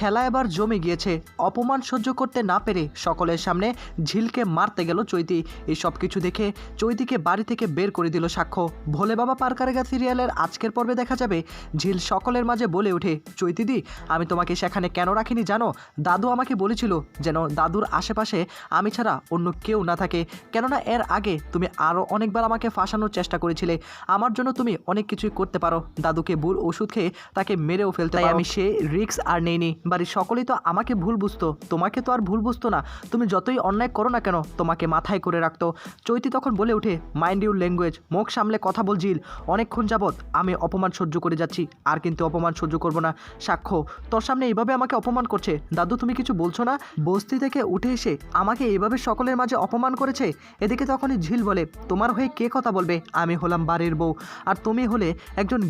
খেলা এবার জমে গিয়েছে। অপমান সহ্য করতে না পেরে সকলের সামনে ঝিলকে মারতে গেল চৈতি। এই সব কিছু দেখে চৈতিকে বাড়ি থেকে বের করে দিল সাক্ষ্য। ভোলে বাবা পার করেগা সিরিয়ালের আজকের পর্বে দেখা যাবে ঝিল সকলের মাঝে বলে ওঠে, চৈতিদি আমি তোমাকে সেখানে কেন রাখিনি জানো? দাদু আমাকে বলেছিল যেন দাদুর আশেপাশে আমি ছাড়া অন্য কেউ না থাকে, কেননা এর আগে তুমি আরও অনেকবার আমাকে ফাঁসানোর চেষ্টা করেছিলে। আমার জন্য তুমি অনেক কিছুই করতে পারো, দাদুকে ভুল ওষুধ খেয়ে তাকে মেরেও ফেলতে পারো। আমি সে রিস্ক আর নেইনি। বাড়ির সকলেই তো আমাকে ভুল বুঝতো, তোমাকে তো আর ভুল বুঝতো না। তুমি যতই অন্যায় করো না কেন তোমাকে মাথায় করে রাখতো। চৈতি তখন বলে ওঠে, মাইন্ড ইউর ল্যাঙ্গুয়েজ, মুখ সামলে কথা বল ঝিল। অনেকক্ষণ যাবৎ আমি অপমান সহ্য করে যাচ্ছি, আর কিন্তু অপমান সহ্য করব না। সাক্ষ্য তোর সামনে এইভাবে আমাকে অপমান করছে, দাদু তুমি কিছু বলছো না? বস্তি থেকে উঠে এসে আমাকে এইভাবে সকলের মাঝে অপমান করেছে। এদিকে তখনই ঝিল বলে, তোমার হয়ে কে কথা বলবে? আমি হলাম বাড়ির বউ, আর তুমি হলে একজন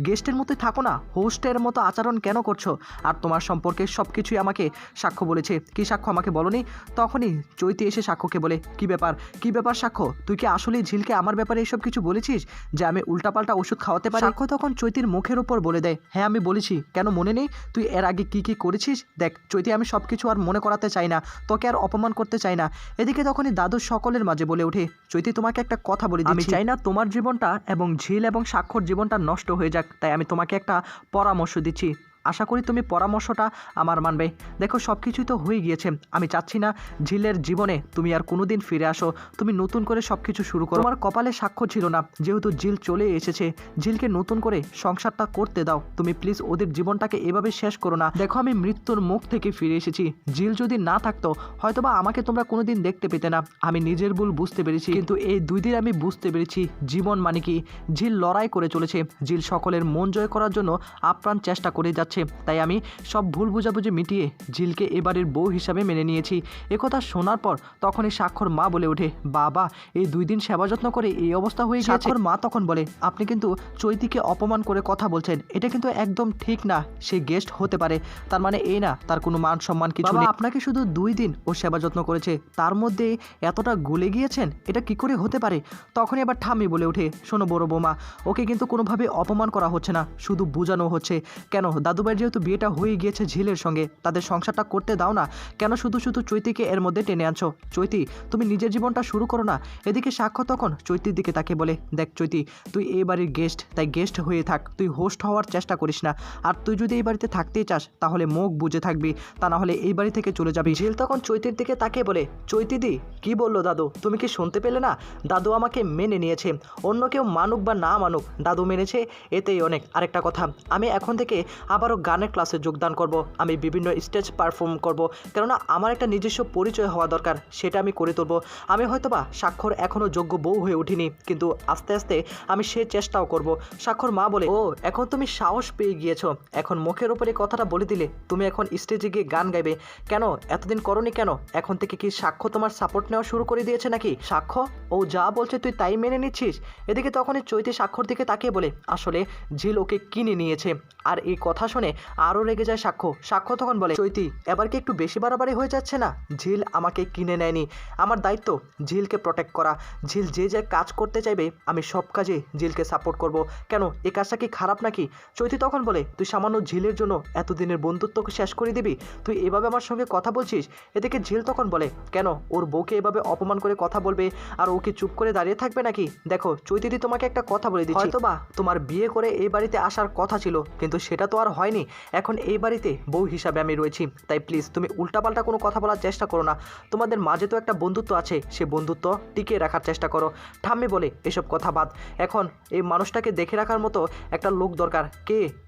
গেস্টের মতোই থাকো না, হোস্টের মতো আচরণ কেন করছো? আর তোমার সম্পর্কে সব কিছুই আমাকে সাক্ষ্য বলেছে। কি সাক্ষ্য আমাকে বলনি? তখনই চৈতি এসে সাক্ষ্যকে বলে, কি ব্যাপার সাক্ষ্য, তুই কি আসলেই ঝিলকে আমার ব্যাপারে এইসব কিছু বলেছিস যে আমি উল্টাপাল্টা ওষুধ খাওয়াতে পারি? সাক্ষ্য তখন চৈতির মুখের উপর বলে দেয়, হ্যাঁ আমি বলেছি, কেন মনে নেই? তুই এর আগে কি করেছিস? দেখ চৈতি, আমি সব কিছু আর মনে করাতে চাই না, তোকে আর অপমান করতে চাই না। এদিকে তখনই দাদু সকলের মাঝে বলে ওঠে, চৈতি তোমাকে একটা কথা বলে দিচ্ছি, আমি চাই না তোমার জীবনটা এবং ঝিল এবং সাক্ষর জীবনটা নষ্ট হয়ে যাক, তাই আমি তোমাকে একটা পরামর্শ দিচ্ছি। আশা করি তুমি পরামর্শটা আমার মানবে। দেখো সব কিছুই তো হয়ে গিয়েছে, আমি চাচ্ছি না ঝিলের জীবনে তুমি আর কোনোদিন ফিরে আসো, তুমি নতুন করে সব কিছু শুরু করো। তোমার কপালে সাক্ষ্য ছিল না, যেহেতু ঝিল চলে এসেছে, ঝিলকে নতুন করে সংসারটা করতে দাও। তুমি প্লিজ ওদের জীবনটাকে এভাবে শেষ করো না। দেখো আমি মৃত্যুর মুখ থেকে ফিরে এসেছি, ঝিল যদি না থাকতো হয়তোবা আমাকে তোমরা কোনোদিন দেখতে পেতে না। আমি নিজের ভুল বুঝতে পেরেছি, কিন্তু এই 2 দিন আমি বুঝতে পেরেছি জীবন মানে কি। ঝিল লড়াই করে চলেছে, ঝিল সকলের মন জয় করার জন্য আপ্রাণ চেষ্টা করে যাচ্ছে, তাই আমি সব ভুল বুঝাবুঝি মিটিয়ে ঝিলকে এবারের বউ হিসাবে মেনে নিয়েছি। একথা শোনার পর তখনই সাক্ষর মা বলে ওঠে, বাবা এই 2 দিন সেবা যত্ন করে এই অবস্থা হয়ে গেছে। সাক্ষর মা তখন বলে, আপনি কিন্তু চৈতিকে অপমান করে কথা বলছেন, এটা কিন্তু একদম ঠিক না। সে গেস্ট হতে পারে, তার মানে এই না তার কোনো মান সম্মান কিছু নেই। আপনাকে শুধু 2 দিন ও সেবা যত্ন করেছে, তার মধ্যে এতটা গলে গিয়েছেন, এটা কি করে হতে পারে? তখনই আবার ঠাম্মি বলে ওঠে, শোনো বড় বৌমা, ওকে কিন্তু কোনোভাবে অপমান করা হচ্ছে না, শুধু বোঝানো হচ্ছে। কেন দাদুভাইয়ের যেহেতু বিয়েটা হয়ে গিয়েছে ঝিলের সঙ্গে, তাদের সংসারটা করতে দাও না, কেন শুধু চৈতিকে এর মধ্যে টেনে আনছো? চৈতি তুমি নিজের জীবনটা শুরু করো না। এদিকে সাক্ষ্য তখন চৈতির দিকে তাকে বলে, দেখ চৈতি, তুই এই বাড়ির গেস্ট, তাই গেস্ট হয়ে থাক, তুই হোস্ট হওয়ার চেষ্টা করিস না। আর তুই যদি এই বাড়িতে থাকতেই চাস তাহলে মুখ বুঝে থাকবি, তা না হলে এই বাড়ি থেকে চলে যাবি। ঝিল তখন চৈতির দিকে তাকে বলে, চৈতিদি কি বললো দাদু, তুমি কি শুনতে পেলে না? দাদু আমাকে মেনে নিয়েছে, অন্য কেউ মানুক বা না মানুক, দাদু মেনেছে, এতেই অনেক। আরেকটা কথা, আমি এখন থেকে আবারও গানের ক্লাসে যোগদান করব, আমি বিভিন্ন স্টেজ পারফর্ম করব, কেননা আমার একটা নিজস্ব পরিচয় হওয়া দরকার, সেটা আমি করে তুলব। আমি হয়তোবা সাক্ষর এখনও যোগ্য বউ হয়ে উঠিনি, কিন্তু আস্তে আস্তে আমি সে চেষ্টাও করব। সাক্ষর মা বলে, ও এখন তুমি সাহস পেয়ে গিয়েছো, এখন মুখের উপরে কথাটা বলে দিলে, তুমি এখন স্টেজে গিয়ে গান গাইবে, কেন এতদিন করনি কেন? এখন থেকে কি সাক্ষ্য তোমার সাপোর্ট নেওয়া শুরু করে দিয়েছে নাকি? সাক্ষ্য ও যা বলছে তুই তাই মেনে নিচ্ছিস? এদিকে তখনই চৈতি সাক্ষর দিকে তাকিয়ে বলে, আসলে ঝিল ওকে কিনে নিয়েছে। আর এই কথা শুনে আরও রেগে যায় সাক্ষ্য। সাক্ষ্য তখন বলে, চৈতি এবার কি একটু বেশি বাড়াবাড়ি হয়ে যাচ্ছে না? ঝিল আমাকে কিনে নেয়নি, আমার দায়িত্ব ঝিলকে প্রোটেক্ট করা। ঝিল যে কাজ করতে চাইবে আমি সব কাজে ঝিলকে সাপোর্ট করব, কেন এই কাজটা কি খারাপ নাকি? চৈতি তখন বলে, তুই সামান্য ঝিলের জন্য এতদিনের বন্ধুত্বকে শেষ করে দিবি? তুই এভাবে আমার সঙ্গে কথা বলছিস? এদিকে ঝিল তখন বলে, কেন ওর বউকে এভাবে অপমান করে কথা বলবে আর ও কি চুপ করে দাঁড়িয়ে থাকবে নাকি? দেখো চৈতিদি তোমাকে একটা কথা বলে দিচ্ছি, হয়তোবা তোমার বিয়ে করে এই বাড়িতে আসার কথা ছিল, কিন্তু সেটা তো আর হয়নি। এখন এই বাড়িতে বউ হিসাবে আমি রয়েছি, তাই প্লিজ তুমি উল্টাপাল্টা কোনো কথা বলার চেষ্টা করো না। তোমাদের মাঝে তো একটা বন্ধুত্ব আছে, সে বন্ধুত্ব টিকিয়ে রাখার চেষ্টা করো। ঠাম্মি বলে, এসব কথা বাদ, এখন এই মানুষটাকে দেখে রাখার মতো একটা লোক দরকার।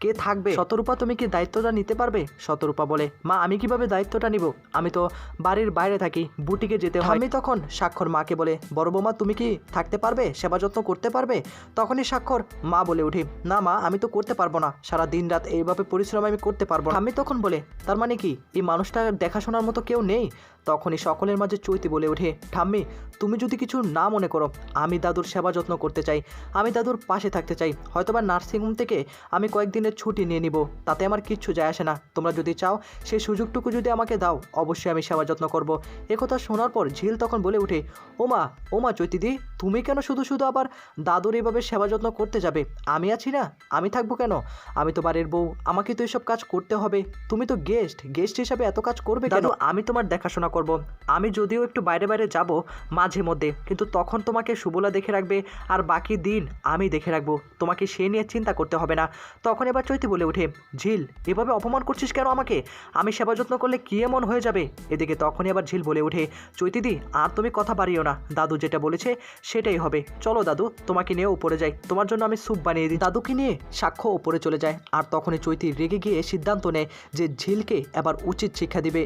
কে থাকবে? শতরূপা তুমি কি দায়িত্বটা নিতে পারবে? শতরূপা বলে, মা আমি কিভাবে দায়িত্বটা নিব? আমি তো বাড়ির বাইরে থাকি, বুটিকে যেতে হয়। ঠাম্মি তখন সাক্ষর মাকে বলে, বড় বৌমা তুমি কি থাকতে পারবে, সেবা যত্ন করতে পারবে? তখনই সাক্ষর মা বলে উঠি, না মা আমি তো করতে পারবো না, সারা দিন রাত এইভাবে পরিশ্রম আমি করতে পারবো না। আমি তখন বলে, তার মানে কি এই মানুষটার দেখাশোনার মতো কেউ নেই? তখনই সকলের মাঝে চৈতি বলে ওঠে, ঠাম্মি তুমি যদি কিছু না মনে করো, আমি দাদুর সেবা যত্ন করতে চাই, আমি দাদুর পাশে থাকতে চাই। হয়তোবা নার্সিংহোম থেকে আমি কয়েকদিনের ছুটি নিয়ে নিব, তাতে আমার কিচ্ছু যায় আসে না। তোমরা যদি চাও সেই সুযোগটুকু যদি আমাকে দাও, অবশ্যই আমি সেবা যত্ন করব। একথা শোনার পর ঝিল তখন বলে ওঠে, ওমা চৈতিদি, তুমি কেন শুধু শুধু আবার দাদুর এইভাবে সেবা যত্ন করতে যাবে? আমি আছি না, আমি থাকবো কেন? আমি তো বাড়ির বউ, আমাকে তো এইসব কাজ করতে হবে। তুমি তো গেস্ট হিসাবে এত কাজ করবে কেন? আমি তোমার দেখাশোনা করব। আমি যদিও একটু বাইরে বাইরে যাব মাঝে মধ্যে, কিন্তু তখন তোমাকে সুবলা দেখে রাখবে, আর বাকি দিন আমি দেখে রাখবো। তোমাকে সে নিয়ে চিন্তা করতে হবে না। তখন এবার চৈতি বলে ওঠে, ঝিল এভাবে অপমান করছিস কেন আমাকে? আমি সেবা যত্ন করলে কী এমন হয়ে যাবে? এদিকে তখনই আবার ঝিল বলে ওঠে, চৈতিদি আর তুমি কথা বাড়িও না, দাদু যেটা বলেছে সেটাই হবে। চলো দাদু, তোমাকে নিয়ে উপরে যাই, তোমার জন্য আমি স্যুপ বানিয়ে দিই। দাদুকে নিয়ে সাক্ষ্য উপরে চলে যায়, আর তখনই চৈতি রেগে গিয়ে সিদ্ধান্ত নেয় যে ঝিলকে এবার উচিত শিক্ষা দিবে।